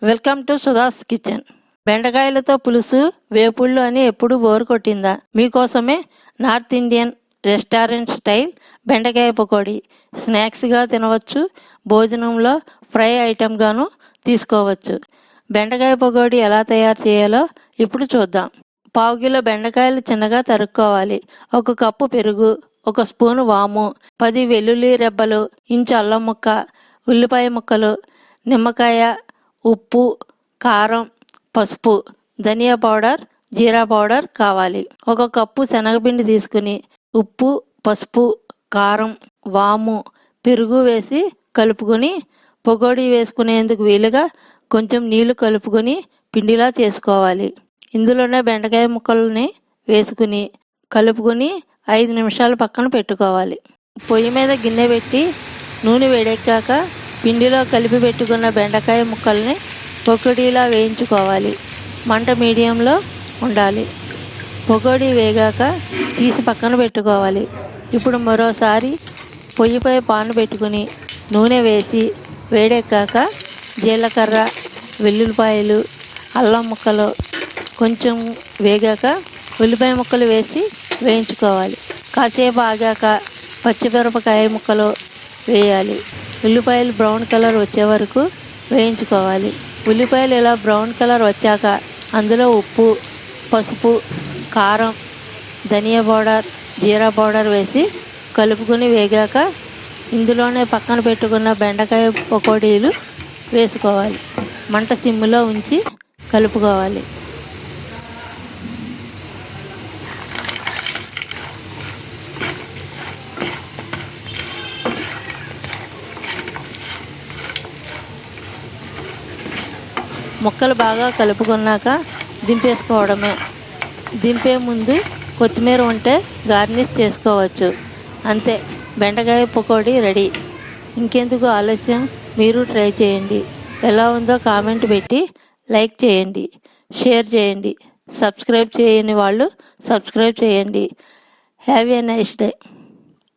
Welcome to Sudha's kitchen. బెండకాయలతో పులుసు, వేపుళ్ళు అని ఎప్పుడు బోరు కొట్టిందా? మీకోసమే నార్త్ ఇండియన్ రెస్టారెంట్ స్టైల్ బెండకాయ పకోడీ. స్నాక్స్గా తినవచ్చు, భోజనంలో ఫ్రై ఐటెంగాను తీసుకోవచ్చు. బెండకాయ పకోడీ ఎలా తయారు చేయాలో ఇప్పుడు చూద్దాం. పావు కిలో బెండకాయలు చిన్నగా తరుక్కోవాలి. 1 కప్పు పెరుగు, 1 స్పూను వాము, 10 వెల్లుల్లి రెబ్బలు, ఇంచు అల్లం ముక్క, ఉల్లిపాయ ముక్కలు, నిమ్మకాయ, ఉప్పు, కారం, పసుపు, ధనియా పౌడర్, జీరా పౌడర్ కావాలి. 1 కప్పు శనగపిండి తీసుకుని ఉప్పు, పసుపు, కారం, వాము, పెరుగు వేసి కలుపుకొని పకోడీ వేసుకునేందుకు వీలుగా కొంచెం నీళ్లు కలుపుకొని పిండిలా చేసుకోవాలి. ఇందులోనే బెండకాయ ముక్కల్ని వేసుకుని కలుపుకొని 5 నిమిషాలు పక్కన పెట్టుకోవాలి. పొయ్యి మీద గిన్నె పెట్టి నూనె వేడెక్కాక పిండిలో కలిపి పెట్టుకున్న బెండకాయ ముక్కల్ని పకోడీలా వేయించుకోవాలి. మంట మీడియంలో ఉండాలి. పకోడీ వేగాక తీసి పక్కన పెట్టుకోవాలి. ఇప్పుడు మరోసారి పొయ్యిపై పాన్ పెట్టుకుని నూనె వేసి వేడెక్కాక జీలకర్ర, వెల్లుల్లిపాయలు, అల్లం ముక్కలు కొంచెం వేగాక ఉల్లిపాయ ముక్కలు వేసి వేయించుకోవాలి. కాసేపు ఆగాక పచ్చిమిరపకాయ ముక్కలు వేయాలి. ఉల్లిపాయలు బ్రౌన్ కలర్ వచ్చే వరకు వేయించుకోవాలి. ఉల్లిపాయలు ఇలా బ్రౌన్ కలర్ వచ్చాక అందులో ఉప్పు, పసుపు, కారం, ధనియా పౌడర్, జీరా పౌడర్ వేసి కలుపుకొని వేగాక ఇందులోనే పక్కన పెట్టుకున్న బెండకాయ పకోడీలు వేసుకోవాలి. మంట సిమ్లో ఉంచి కలుపుకోవాలి. ముక్కలు బాగా కలుపుకున్నాక దింపేసుకోవడమే. దింపే ముందు కొత్తిమీర ఉంటే గార్నిష్ చేసుకోవచ్చు. అంతే, బెండకాయ పకోడీ రెడీ. ఇంకెందుకు ఆలస్యం, మీరు ట్రై చేయండి. ఎలా ఉందో కామెంట్ పెట్టి లైక్ చేయండి, షేర్ చేయండి. సబ్స్క్రైబ్ చేయని వాళ్ళు సబ్స్క్రైబ్ చేయండి. Have a nice day.